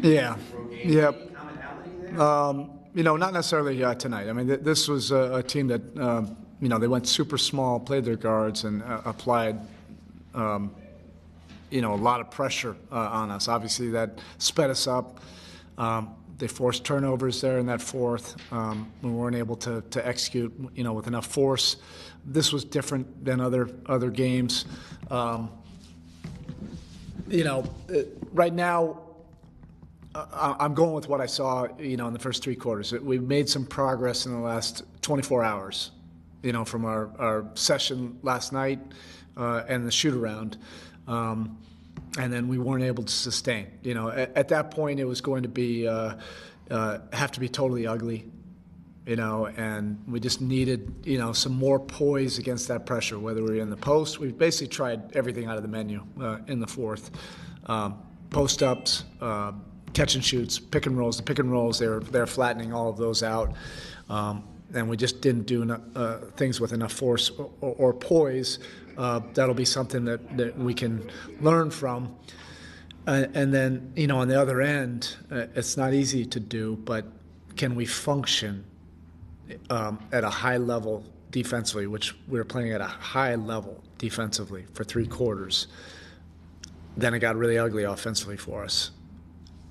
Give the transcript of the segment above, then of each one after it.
Yeah. Yep. Any commonality there? Not necessarily tonight. I mean, this was a team that, they went super small, played their guards, and applied, a lot of pressure on us. Obviously, that sped us up. They forced turnovers there in that fourth. We weren't able to execute, with enough force. This was different than other games. Right now, I'm going with what I saw, in the first three quarters. We've made some progress in the last 24 hours, from our session last night and the shoot-around. And then we weren't able to sustain. At that point, it was going to be have to be totally ugly, and we just needed, some more poise against that pressure, whether we were in the post. We basically tried everything out of the menu in the fourth. Post-ups, catch and shoots, pick and rolls. The pick and rolls, they're flattening all of those out. And we just didn't do things with enough force or poise. That'll be something that we can learn from. And then, on the other end, it's not easy to do, but can we function at a high level defensively, which we were playing at a high level defensively for three quarters. Then it got really ugly offensively for us.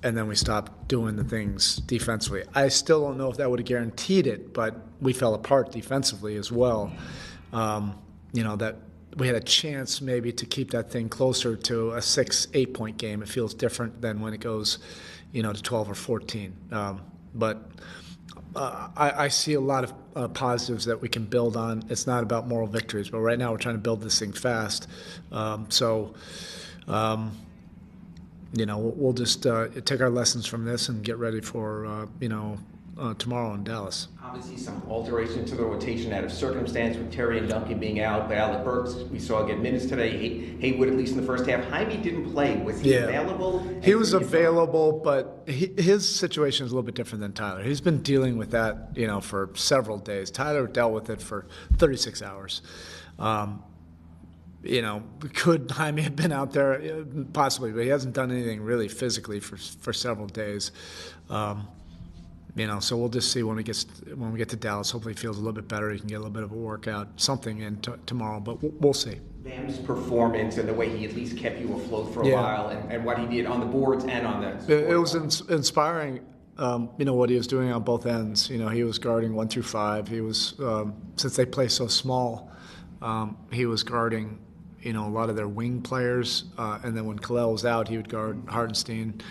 And then we stopped doing the things defensively. I still don't know if that would have guaranteed it, but we fell apart defensively as well. That we had a chance maybe to keep that thing closer to a 6-8 point game. It feels different than when it goes, to 12 or 14. But I see a lot of positives that we can build on. It's not about moral victories, but right now we're trying to build this thing fast. We'll just take our lessons from this and get ready for, tomorrow in Dallas. Obviously, some alteration to the rotation out of circumstance with Terry and Duncan being out. But Alec Burks, we saw get minutes today. Haywood, at least in the first half. Jaime didn't play. Was he available? He was available, but his situation is a little bit different than Tyler. He's been dealing with that, for several days. Tyler dealt with it for 36 hours. Could Jaime have been out there? Possibly, but he hasn't done anything really physically for several days. So we'll just see when we get to Dallas. Hopefully he feels a little bit better. He can get a little bit of a workout, something in tomorrow, but we'll see. Bam's performance and the way he at least kept you afloat for a while and what he did on the boards and on the It was inspiring, what he was doing on both ends. He was guarding 1 through 5. He was, since they play so small, he was guarding a lot of their wing players, and then when Kalel was out, he would guard Hartenstein,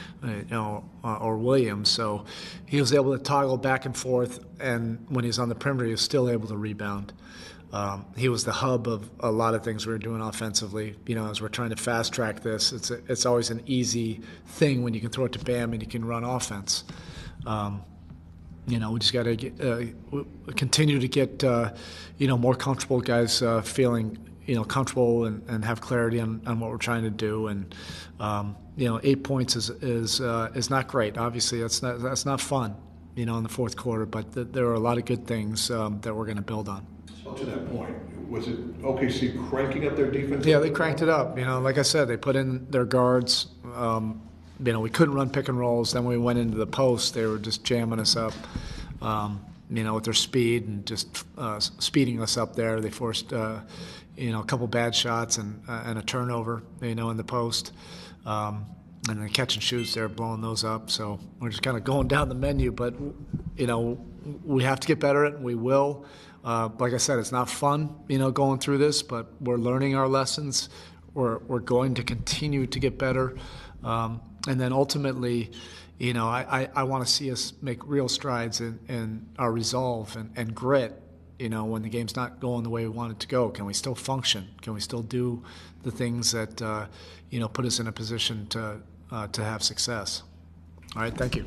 or Williams. So he was able to toggle back and forth, and when he was on the perimeter, he was still able to rebound. He was the hub of a lot of things we were doing offensively. As we're trying to fast track this, it's always an easy thing when you can throw it to Bam and you can run offense. We just got to continue to get more comfortable guys feeling comfortable and have clarity on what we're trying to do. And 8 points is not great. Obviously, that's not fun, in the fourth quarter. But there are a lot of good things that we're going to build on. So to that point, was it OKC cranking up their defense? Yeah, they cranked it up. Like I said, they put in their guards. We couldn't run pick and rolls. Then when we went into the post, they were just jamming us up. With their speed and just speeding us up there. They forced, a couple bad shots and a turnover, in the post. And then catch and shoots, they're blowing those up. So we're just kind of going down the menu. But, we have to get better at it, and we will. Like I said, it's not fun, going through this, but we're learning our lessons. We're going to continue to get better. And then ultimately, I want to see us make real strides in our resolve and grit, when the game's not going the way we want it to go. Can we still function? Can we still do the things that, put us in a position to have success? All right, thank you.